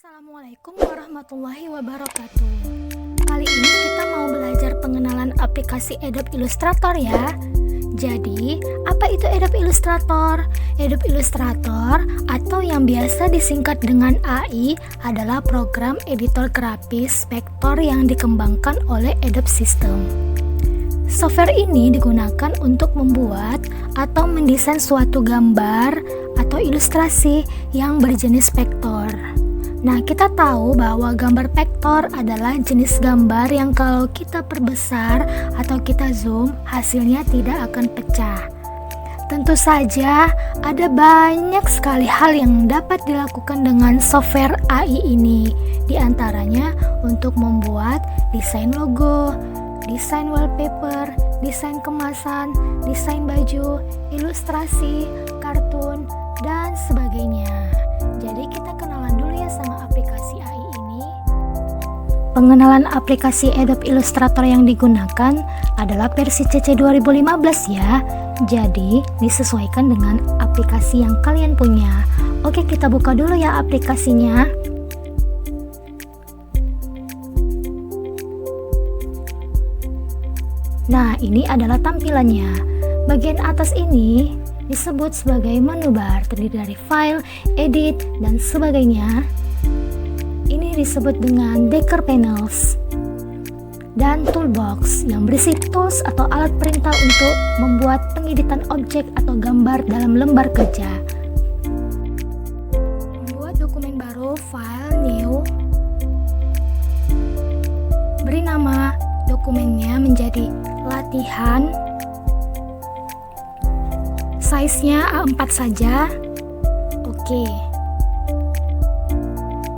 Assalamualaikum warahmatullahi wabarakatuh. Kali ini kita mau belajar pengenalan aplikasi Adobe Illustrator ya. Jadi, apa itu Adobe Illustrator? Adobe Illustrator atau yang biasa disingkat dengan AI adalah program editor grafis vektor yang dikembangkan oleh Adobe System. Software ini digunakan untuk membuat atau mendesain suatu gambar atau ilustrasi yang berjenis vektor. Nah, kita tahu bahwa gambar vektor adalah jenis gambar yang kalau kita perbesar atau kita zoom, hasilnya tidak akan pecah. Tentu saja, ada banyak sekali hal yang dapat dilakukan dengan software AI ini. Di antaranya untuk membuat desain logo, desain wallpaper, desain kemasan, desain baju, ilustrasi, kartun, dan sebagainya. Jadi kita kenalan dulu ya sama aplikasi AI ini. Pengenalan aplikasi Adobe Illustrator yang digunakan adalah versi CC 2015 ya. Jadi disesuaikan dengan aplikasi yang kalian punya. Oke, kita buka dulu ya aplikasinya. Nah, ini adalah tampilannya. Bagian atas ini disebut sebagai menu bar, terdiri dari file, edit, dan sebagainya. Ini disebut dengan Decker Panels dan Toolbox yang berisi tools atau alat perintah untuk membuat pengeditan objek atau gambar dalam lembar kerja. Membuat dokumen baru, file, new. Beri nama dokumennya menjadi latihan. Size-nya A4 saja. Oke.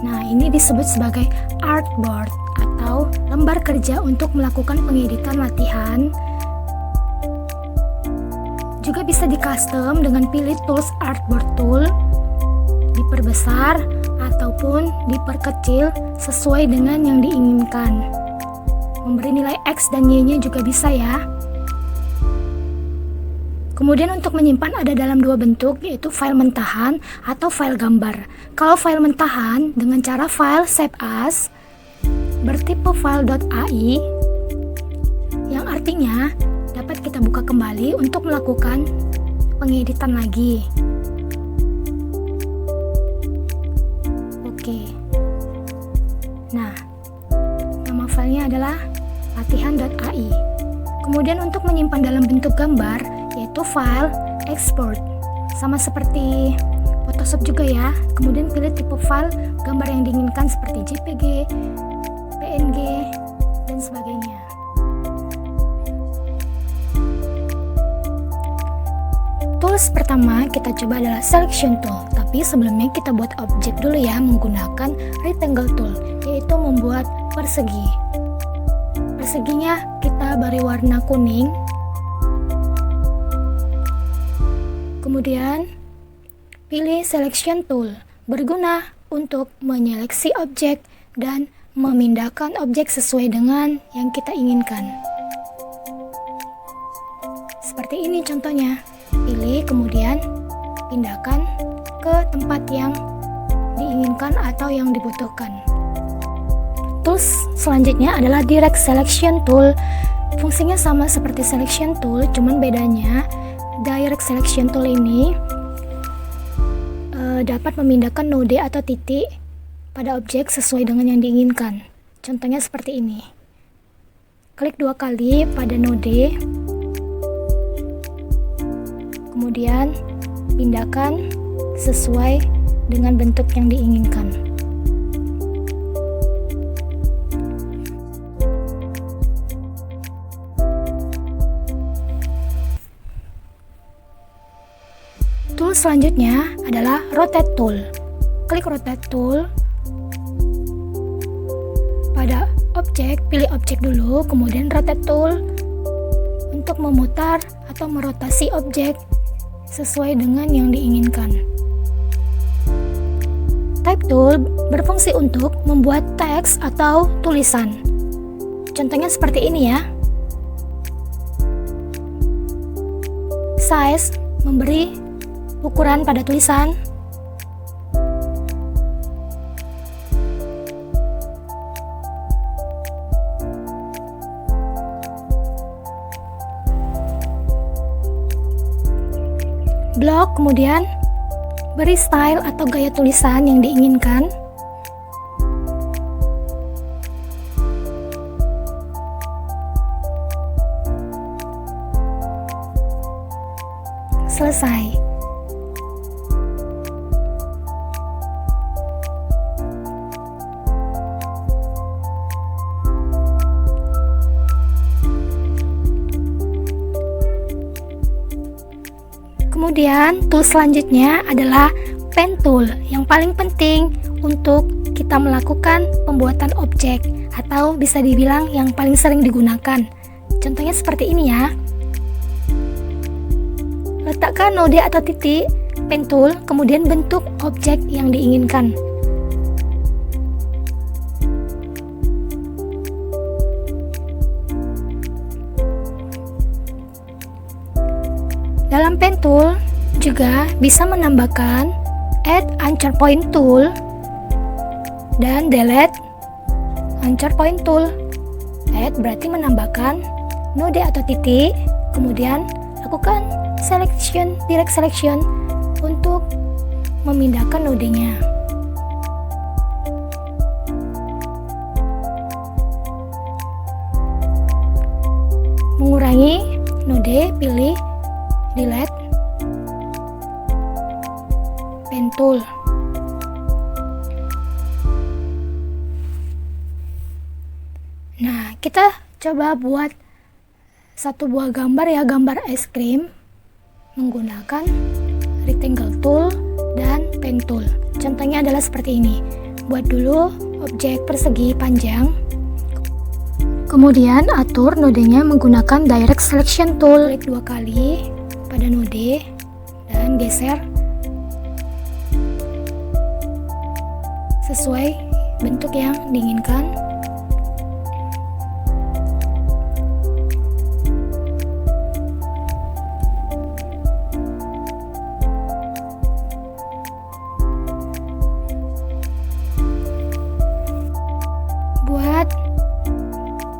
Nah, ini disebut sebagai artboard atau lembar kerja untuk melakukan pengeditan latihan. Juga bisa di-custom dengan pilih tools artboard tool, diperbesar ataupun diperkecil sesuai dengan yang diinginkan. Memberi nilai X dan Y-nya juga bisa ya. Kemudian untuk menyimpan ada dalam dua bentuk, yaitu file mentahan atau file gambar. Kalau file mentahan dengan cara file save as bertipe file.ai, yang artinya dapat kita buka kembali untuk melakukan pengeditan lagi. Oke. Nah, nama filenya adalah latihan.ai. Kemudian untuk menyimpan dalam bentuk gambar, yaitu file export, sama seperti Photoshop juga ya. Kemudian pilih tipe file gambar yang diinginkan seperti JPG, PNG, dan sebagainya. Tools pertama kita coba adalah selection tool, tapi sebelumnya kita buat objek dulu ya menggunakan rectangle tool, yaitu membuat persegi. Perseginya kita beri warna kuning. Kemudian pilih selection tool, berguna untuk menyeleksi objek dan memindahkan objek sesuai dengan yang kita inginkan. Seperti ini contohnya. Pilih kemudian pindahkan ke tempat yang diinginkan atau yang dibutuhkan. Tools selanjutnya adalah direct selection tool. Fungsinya sama seperti selection tool, cuman bedanya direct selection tool ini dapat memindahkan node atau titik pada objek sesuai dengan yang diinginkan. Contohnya seperti ini. Klik 2 kali pada node, kemudian pindahkan sesuai dengan bentuk yang diinginkan. Tool selanjutnya adalah rotate tool. Klik rotate tool. Pada objek, pilih objek dulu, kemudian rotate tool untuk memutar atau merotasi objek sesuai dengan yang diinginkan. Type tool berfungsi untuk membuat teks atau tulisan. Contohnya seperti ini ya. Size memberi ukuran pada tulisan. blok, kemudian beri style atau gaya tulisan yang diinginkan. Selesai. Kemudian tool selanjutnya adalah pen tool yang paling penting untuk kita melakukan pembuatan objek atau bisa dibilang yang paling sering digunakan. Contohnya seperti ini ya. Letakkan node atau titik pen tool, kemudian bentuk objek yang diinginkan. Dalam pen tool juga bisa menambahkan add anchor point tool dan delete anchor point tool. Add berarti menambahkan node atau titik, kemudian lakukan selection, direct selection untuk memindahkan nodenya. Mengurangi node, pilih delete pen tool. Nah, kita coba buat satu buah gambar ya, gambar es krim menggunakan rectangle tool dan pen tool. Contohnya adalah seperti ini. Buat dulu objek persegi panjang, kemudian atur nodenya menggunakan direct selection tool. Klik 2 kali pada node dan geser sesuai bentuk yang diinginkan. Buat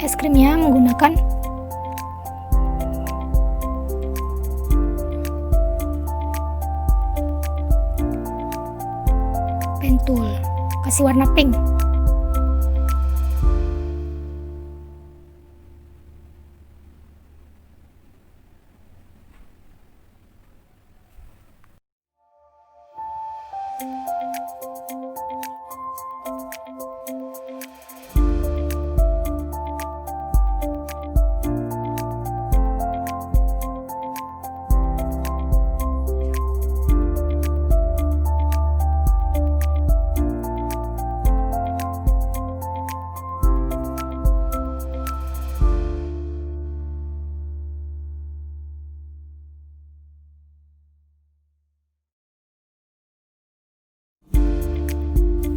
es krimnya menggunakan pen tool, kasih warna pink.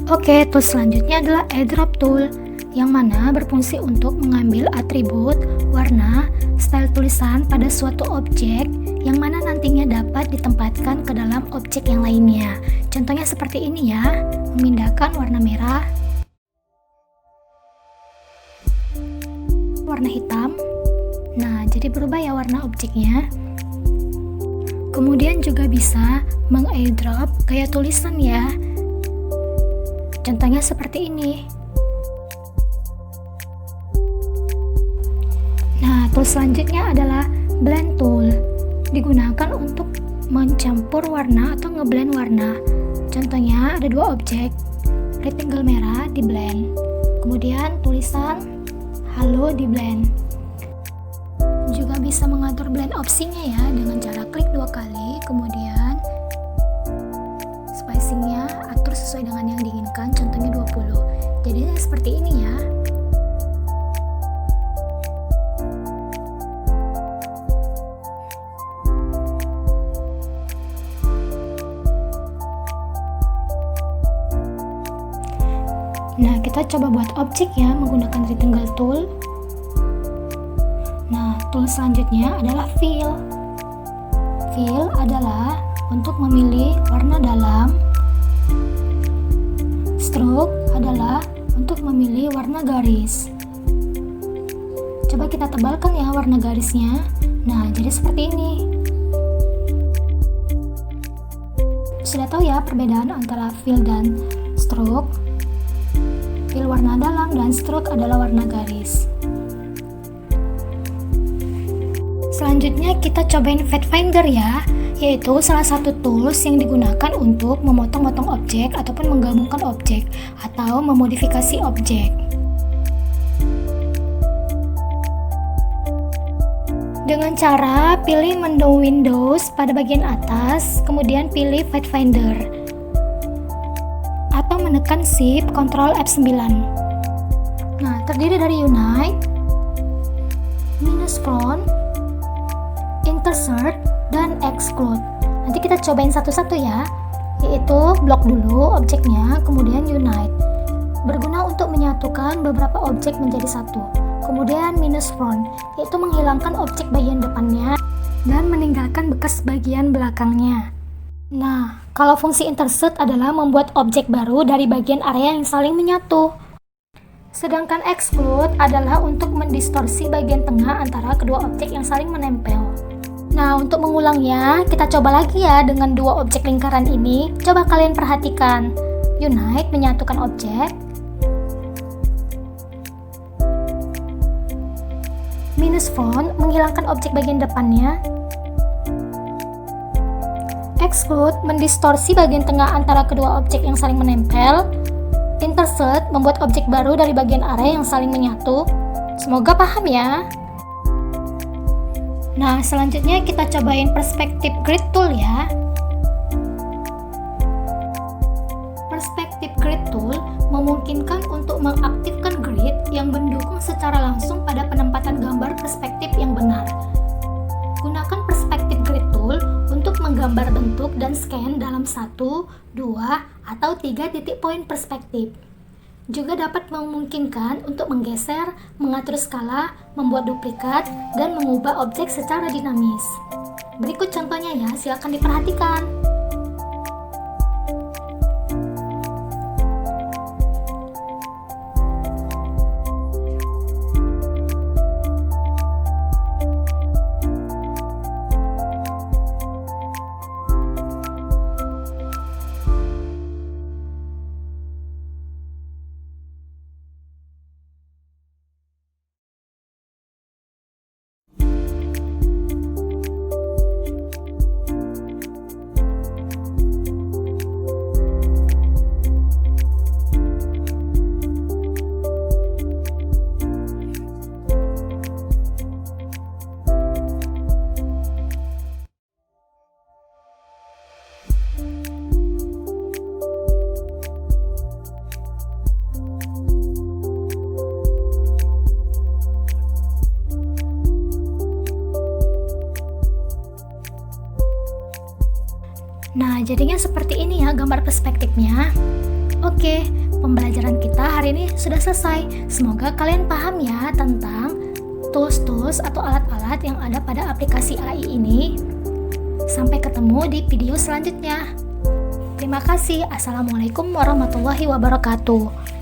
Oke, tool selanjutnya adalah airdrop tool, yang mana berfungsi untuk mengambil atribut, warna, style tulisan pada suatu objek yang mana nantinya dapat ditempatkan ke dalam objek yang lainnya. Contohnya seperti ini ya, memindahkan warna merah, warna hitam. Nah, jadi berubah ya warna objeknya. Kemudian juga bisa meng-airdrop gaya tulisan ya. Contohnya seperti ini. Nah, tool selanjutnya adalah blend tool. Digunakan untuk mencampur warna atau ngeblend warna. Contohnya ada 2 objek, rectangle merah di blend, kemudian tulisan halo di blend. Juga bisa mengatur blend opsinya ya dengan cara klik 2 kali, kemudian spacingnya atur sesuai dengan yang diinginkan, contohnya 20. Jadi seperti ini ya. Nah, kita coba buat objek ya menggunakan rectangle tool. Nah, tool selanjutnya adalah fill. Fill adalah untuk memilih warna dalam. Stroke adalah untuk memilih warna garis. Coba kita tebalkan ya warna garisnya. Nah, jadi seperti ini. sudah tahu ya perbedaan antara fill dan stroke. Fill warna dalam dan stroke adalah warna garis. Selanjutnya kita cobain Fact Finder ya, yaitu salah satu tools yang digunakan untuk memotong-motong objek ataupun menggabungkan objek atau memodifikasi objek. Dengan cara pilih menu Windows pada bagian atas, kemudian pilih Fact Finder atau menekan Shift Ctrl F9. Nah, terdiri dari Unite, minus front, insert, dan exclude. Nanti kita cobain satu-satu ya, yaitu blok dulu objeknya, kemudian unite, berguna untuk menyatukan beberapa objek menjadi satu. Kemudian minus front, yaitu menghilangkan objek bagian depannya dan meninggalkan bekas bagian belakangnya. Nah, kalau fungsi insert adalah membuat objek baru dari bagian area yang saling menyatu. Sedangkan exclude adalah untuk mendistorsi bagian tengah antara kedua objek yang saling menempel. Nah, untuk mengulangnya, kita coba lagi ya dengan dua objek lingkaran ini. Coba kalian perhatikan. Unite menyatukan objek. Minus front menghilangkan objek bagian depannya. Exclude mendistorsi bagian tengah antara kedua objek yang saling menempel. Insert membuat objek baru dari bagian area yang saling menyatu. Semoga paham ya. Nah, selanjutnya kita cobain Perspective Grid Tool ya. Perspective Grid Tool memungkinkan untuk mengaktifkan grid yang mendukung secara langsung pada penempatan gambar perspektif yang benar. Gunakan Perspective Grid Tool untuk menggambar bentuk dan scan dalam 1, 2, atau 3 titik poin perspektif. Juga dapat memungkinkan untuk menggeser, mengatur skala, membuat duplikat, dan mengubah objek secara dinamis. Berikut contohnya ya, silakan diperhatikan. Nah, jadinya seperti ini ya gambar perspektifnya. Oke, pembelajaran kita hari ini sudah selesai. Semoga kalian paham ya tentang tools-tools atau alat-alat yang ada pada aplikasi AI ini. Sampai ketemu di video selanjutnya. Terima kasih. Assalamualaikum warahmatullahi wabarakatuh.